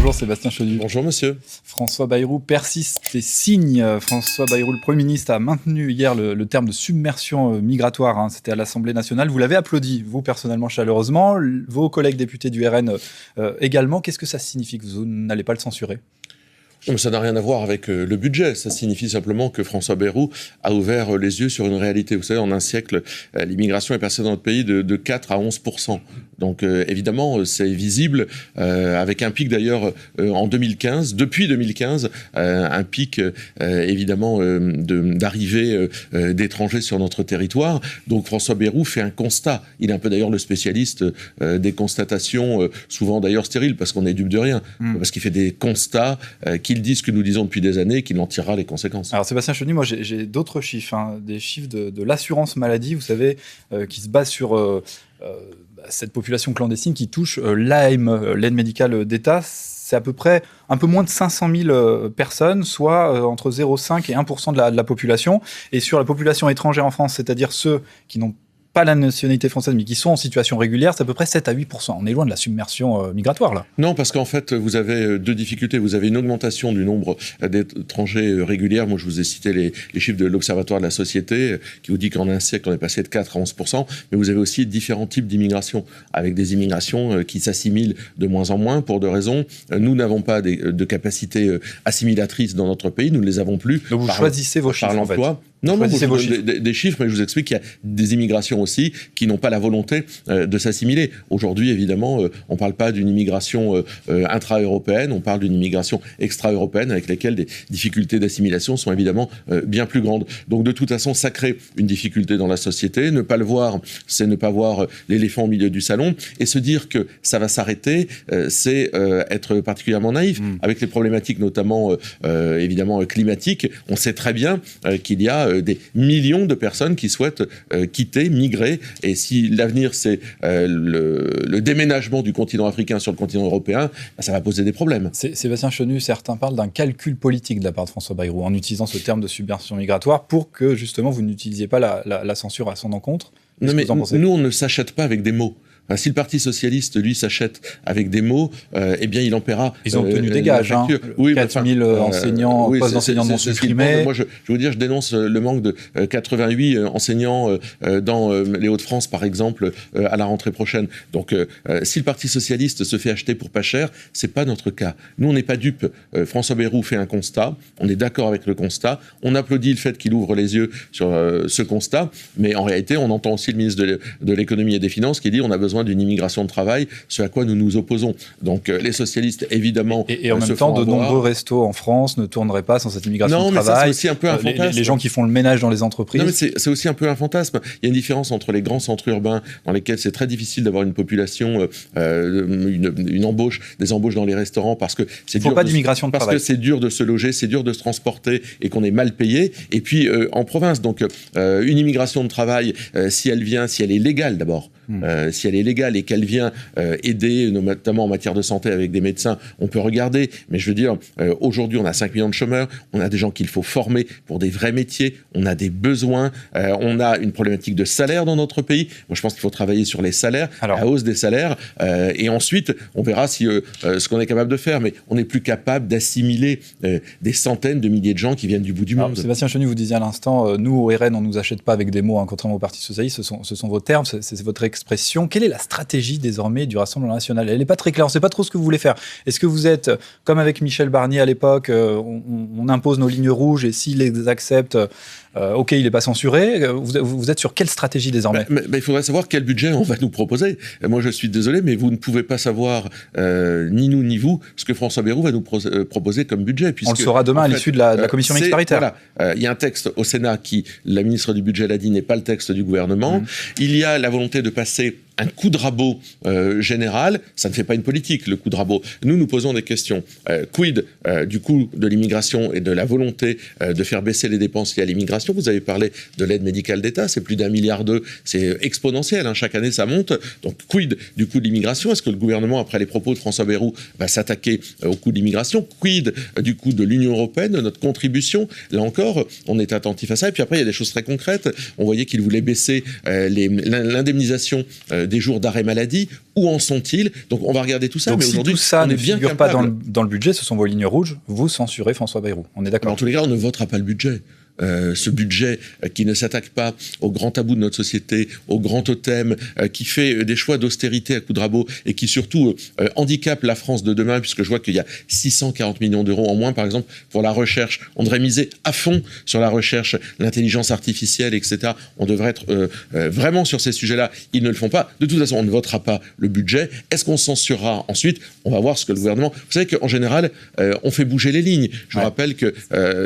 Bonjour Sébastien Chenu. Bonjour monsieur. François Bayrou persiste et signe. François Bayrou, le Premier ministre, a maintenu hier le terme de submersion migratoire. C'était à l'Assemblée nationale. Vous l'avez applaudi, vous personnellement, chaleureusement. Vos collègues députés du RN également. Qu'est-ce que ça signifie que vous n'allez pas le censurer ? Non, ça n'a rien à voir avec le budget. Ça signifie simplement que François Bayrou a ouvert les yeux sur une réalité. Vous savez, en un siècle, l'immigration est passée dans notre pays de 4 à 11%. Donc évidemment, c'est visible, avec un pic d'ailleurs en 2015, depuis 2015, un pic évidemment d'arrivée d'étrangers sur notre territoire. Donc François Bayrou fait un constat. Il est un peu d'ailleurs le spécialiste des constatations, souvent d'ailleurs stériles, parce qu'on n'est dupe de rien. Parce qu'il fait des constats qu'il dit ce que nous disons depuis des années et qu'il en tirera les conséquences. Alors Sébastien Chenu, moi j'ai d'autres chiffres, des chiffres de l'assurance maladie, vous savez, qui se basent sur cette population clandestine qui touche l'AM, l'aide médicale d'État. C'est à peu près un peu moins de 500 000 personnes, soit entre 0,5 et 1% de la population. Et sur la population étrangère en France, c'est-à-dire ceux qui n'ont pas la nationalité française, mais qui sont en situation régulière, c'est à peu près 7 à 8%. On est loin de la submersion migratoire, là. Non, parce qu'en fait, vous avez deux difficultés. Vous avez une augmentation du nombre d'étrangers réguliers. Moi, je vous ai cité les chiffres de l'Observatoire de la société, qui vous dit qu'en un siècle, on est passé de 4 à 11%. Mais vous avez aussi différents types d'immigration, avec des immigrations qui s'assimilent de moins en moins, pour deux raisons. Nous n'avons pas de capacité assimilatrice dans notre pays. Nous ne les avons plus. Donc vous choisissez vos chiffres, en fait. Non, je vous donne des chiffres, mais je vous explique qu'il y a des immigrations aussi qui n'ont pas la volonté de s'assimiler. Aujourd'hui, évidemment, on ne parle pas d'une immigration intra-européenne, on parle d'une immigration extra-européenne avec laquelle des difficultés d'assimilation sont évidemment bien plus grandes. Donc de toute façon, ça crée une difficulté dans la société. Ne pas le voir, c'est ne pas voir l'éléphant au milieu du salon. Et se dire que ça va s'arrêter, c'est être particulièrement naïf. Avec les problématiques notamment, évidemment, climatiques, on sait très bien qu'il y a des millions de personnes qui souhaitent quitter, migrer. Et si l'avenir, c'est le déménagement du continent africain sur le continent européen, ça va poser des problèmes. Sébastien Chenu, certains parlent d'un calcul politique de la part de François Bayrou en utilisant ce terme de submersion migratoire pour que, justement, vous n'utilisiez pas la censure à son encontre. Non, mais nous, on ne s'achète pas avec des mots. Si le Parti socialiste, lui, s'achète avec des mots, eh bien, il en paiera. Ils ont obtenu des gages, 4 000 enseignants, postes d'enseignants non supprimés. Moi, je veux dire, je dénonce le manque de 88 enseignants dans les Hauts-de-France, par exemple, à la rentrée prochaine. Donc, si le Parti socialiste se fait acheter pour pas cher, c'est pas notre cas. Nous, on n'est pas dupes. François Bayrou fait un constat. On est d'accord avec le constat. On applaudit le fait qu'il ouvre les yeux sur ce constat. Mais en réalité, on entend aussi le ministre de l'économie et des finances qui dit on a besoin d'une immigration de travail, ce à quoi nous nous opposons. Donc les socialistes, évidemment, et en même temps, de nombreux restos en France ne tourneraient pas sans cette immigration de travail. Non, mais ça, c'est aussi un peu un fantasme. Les gens qui font le ménage dans les entreprises. Non, mais c'est aussi un peu un fantasme. Il y a une différence entre les grands centres urbains, dans lesquels c'est très difficile d'avoir une population, une embauche, des embauches dans les restaurants, parce que c'est dur. Pas d'immigration de travail. Parce que c'est dur de se loger, c'est dur de se transporter et qu'on est mal payé. Et puis en province, donc une immigration de travail, si elle est légale d'abord. Si elle est légale et qu'elle vient aider, notamment en matière de santé avec des médecins, on peut regarder. Mais je veux dire, aujourd'hui, on a 5 millions de chômeurs, on a des gens qu'il faut former pour des vrais métiers, on a des besoins, on a une problématique de salaire dans notre pays. Moi, je pense qu'il faut travailler sur les salaires, la hausse des salaires, et ensuite, on verra si ce qu'on est capable de faire. Mais on n'est plus capable d'assimiler des centaines de milliers de gens qui viennent du bout du monde. Sébastien Chenu, vous disiez à l'instant, nous, au RN, on ne nous achète pas avec des mots, contrairement au Parti socialiste, ce sont vos termes, c'est votre expression. Quelle est la stratégie désormais du Rassemblement national ? Elle n'est pas très claire, on ne sait pas trop ce que vous voulez faire. Est-ce que vous êtes, comme avec Michel Barnier à l'époque, on impose nos lignes rouges et s'il les accepte, ok, il n'est pas censuré. Vous êtes sur quelle stratégie désormais ? Mais il faudrait savoir quel budget on va nous proposer. Moi, je suis désolé, mais vous ne pouvez pas savoir, ni nous ni vous, ce que François Bayrou va nous proposer comme budget. Puisque, on le saura demain à l'issue de la commission mixte paritaire. Voilà, il y a un texte au Sénat qui, la ministre du Budget l'a dit, n'est pas le texte du gouvernement. Il y a la volonté de passer un coup de rabot général. Ça ne fait pas une politique, le coup de rabot. Nous posons des questions. Quid du coût de l'immigration et de la volonté de faire baisser les dépenses liées à l'immigration ? Vous avez parlé de l'aide médicale d'État, c'est plus d'1,2 milliard. C'est exponentiel, chaque année ça monte. Donc quid du coût de l'immigration ? Est-ce que le gouvernement, après les propos de François Bayrou, va s'attaquer au coût de l'immigration ? Quid du coût de l'Union européenne, de notre contribution ? Là encore, on est attentif à ça. Et puis après, il y a des choses très concrètes. On voyait qu'il voulait baisser l'indemnisation des jours d'arrêt maladie. Où en sont-ils? Donc on va regarder tout ça. Donc mais si aujourd'hui, tout ça ne bien figure pas dans le budget, ce sont vos lignes rouges, vous censurez François Bayrou. On est d'accord? En tous les cas, on ne votera pas le budget. Ce budget qui ne s'attaque pas aux grands tabous de notre société, aux grands totems, qui fait des choix d'austérité à coups de rabot et qui surtout handicape la France de demain, puisque je vois qu'il y a 640 millions d'euros en moins, par exemple, pour la recherche. On devrait miser à fond sur la recherche, l'intelligence artificielle, etc. On devrait être vraiment sur ces sujets-là. Ils ne le font pas. De toute façon, on ne votera pas le budget. Est-ce qu'on censurera ensuite? On va voir ce que le gouvernement... Vous savez qu'en général, on fait bouger les lignes. Je vous rappelle que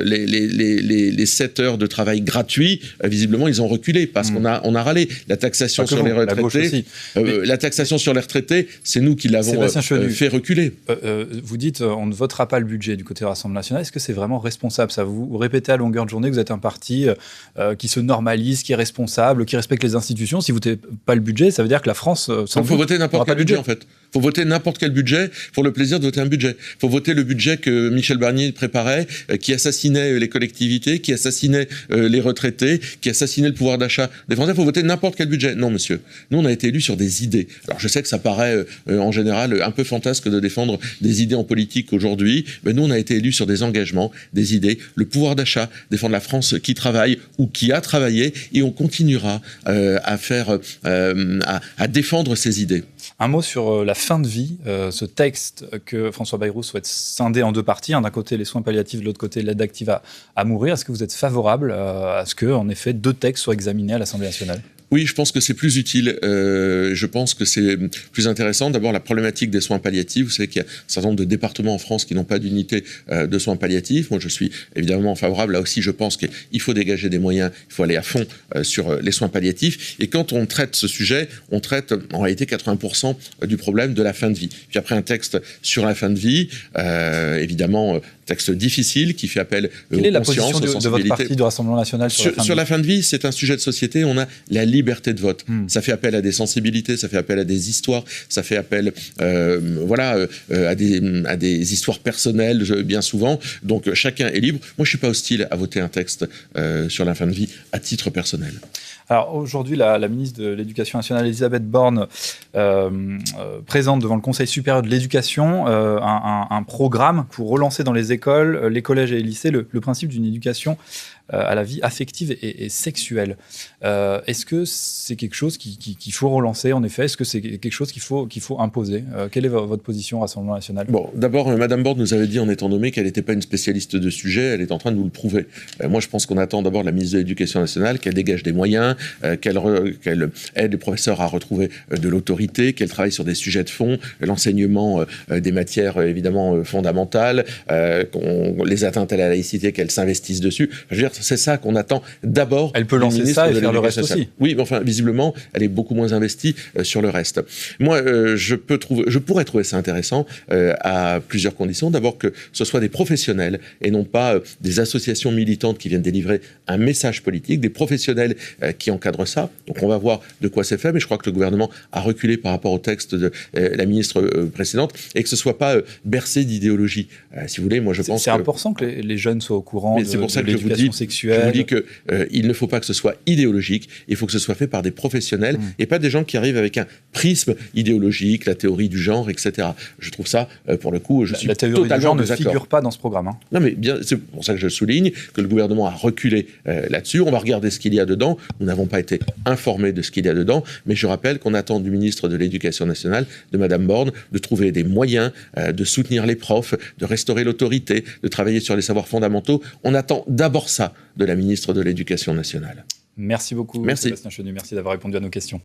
les 7 heures de travail gratuit, visiblement, ils ont reculé parce qu'on a râlé. La taxation sur les retraités, la taxation sur les retraités, c'est nous qui l'avons fait reculer. Vous dites on ne votera pas le budget du côté du Rassemblement national. Est-ce que c'est vraiment responsable ça? Vous répétez à longueur de journée que vous êtes un parti qui se normalise, qui est responsable, qui respecte les institutions. Si vous ne votez pas le budget, ça veut dire que la France... Il faut voter n'importe quel budget, en fait. Il faut voter n'importe quel budget pour le plaisir de voter un budget. Il faut voter le budget que Michel Barnier préparait, qui assassinait les collectivités, qui assassinait les retraités, qui assassinait le pouvoir d'achat des Français. Il faut voter n'importe quel budget. Non, monsieur. Nous, on a été élus sur des idées. Alors, je sais que ça paraît, en général, un peu fantasque de défendre des idées en politique aujourd'hui, mais nous, on a été élus sur des engagements, des idées, le pouvoir d'achat, défendre la France qui travaille ou qui a travaillé, et on continuera à défendre ces idées. Un mot sur la fin de vie, ce texte que François Bayrou souhaite scinder en deux parties, d'un côté les soins palliatifs, de l'autre côté l'aide active à mourir. Est-ce que vous êtes favorable à ce que, en effet, deux textes soient examinés à l'Assemblée nationale? Oui, je pense que c'est plus utile. Je pense que c'est plus intéressant. D'abord, la problématique des soins palliatifs. Vous savez qu'il y a un certain nombre de départements en France qui n'ont pas d'unité de soins palliatifs. Moi, je suis évidemment favorable. Là aussi, je pense qu'il faut dégager des moyens. Il faut aller à fond sur les soins palliatifs. Et quand on traite ce sujet, on traite en réalité 80% du problème de la fin de vie. Puis après, un texte sur la fin de vie, évidemment, texte difficile qui fait appel Quelle est la position de votre parti, du Rassemblement national sur la fin de vie? C'est un sujet de société. On a la liberté de vote. Ça fait appel à des sensibilités, ça fait appel à des histoires, ça fait appel à des histoires personnelles bien souvent. Donc chacun est libre. Moi, je suis pas hostile à voter un texte sur la fin de vie à titre personnel. Alors aujourd'hui, la ministre de l'Éducation nationale, Elisabeth Borne, présente devant le Conseil supérieur de l'éducation un programme pour relancer dans les écoles, les collèges et les lycées le principe d'une éducation à la vie affective et sexuelle. Est-ce que c'est quelque chose qu'il faut relancer, en effet? Est-ce que c'est quelque chose qu'il faut imposer? Quelle est votre position au Rassemblement national? Bon, d'abord, Madame Borne nous avait dit en étant nommée qu'elle n'était pas une spécialiste de sujet, elle est en train de nous le prouver. Moi, je pense qu'on attend d'abord de la ministre de l'Éducation nationale qu'elle dégage des moyens, qu'elle aide les professeurs à retrouver de l'autorité, qu'elle travaille sur des sujets de fond, l'enseignement des matières évidemment fondamentales, les atteintes à la laïcité, qu'elle s'investisse dessus. Je veux dire, c'est ça qu'on attend d'abord. Elle peut lancer ça et faire le reste aussi. Oui, mais enfin, visiblement, elle est beaucoup moins investie sur le reste. Moi, je pourrais trouver ça intéressant à plusieurs conditions. D'abord, que ce soit des professionnels et non pas des associations militantes qui viennent délivrer un message politique, des professionnels qui encadrent ça. Donc, on va voir de quoi c'est fait, mais je crois que le gouvernement a reculé par rapport au texte de la ministre précédente et que ce soit pas bercé d'idéologie. Si vous voulez, moi, je pense c'est important que les jeunes soient au courant de l'éducation sexuelle. Je vous dis qu'il ne faut pas que ce soit idéologique, il faut que ce soit fait par des professionnels et pas des gens qui arrivent avec un prisme idéologique, la théorie du genre, etc. Je trouve ça, pour le coup, la théorie du genre ne figure pas dans ce programme. Non, mais bien, c'est pour ça que je souligne que le gouvernement a reculé là-dessus. On va regarder ce qu'il y a dedans. Nous n'avons pas été informés de ce qu'il y a dedans, mais je rappelle qu'on attend du ministre de l'Éducation nationale, de Madame Borne, de trouver des moyens, de soutenir les profs, de restaurer l'autorité, de travailler sur les savoirs fondamentaux. On attend d'abord ça de la ministre de l'Éducation nationale. Merci beaucoup, Merci. Sébastien Chenu. Merci d'avoir répondu à nos questions.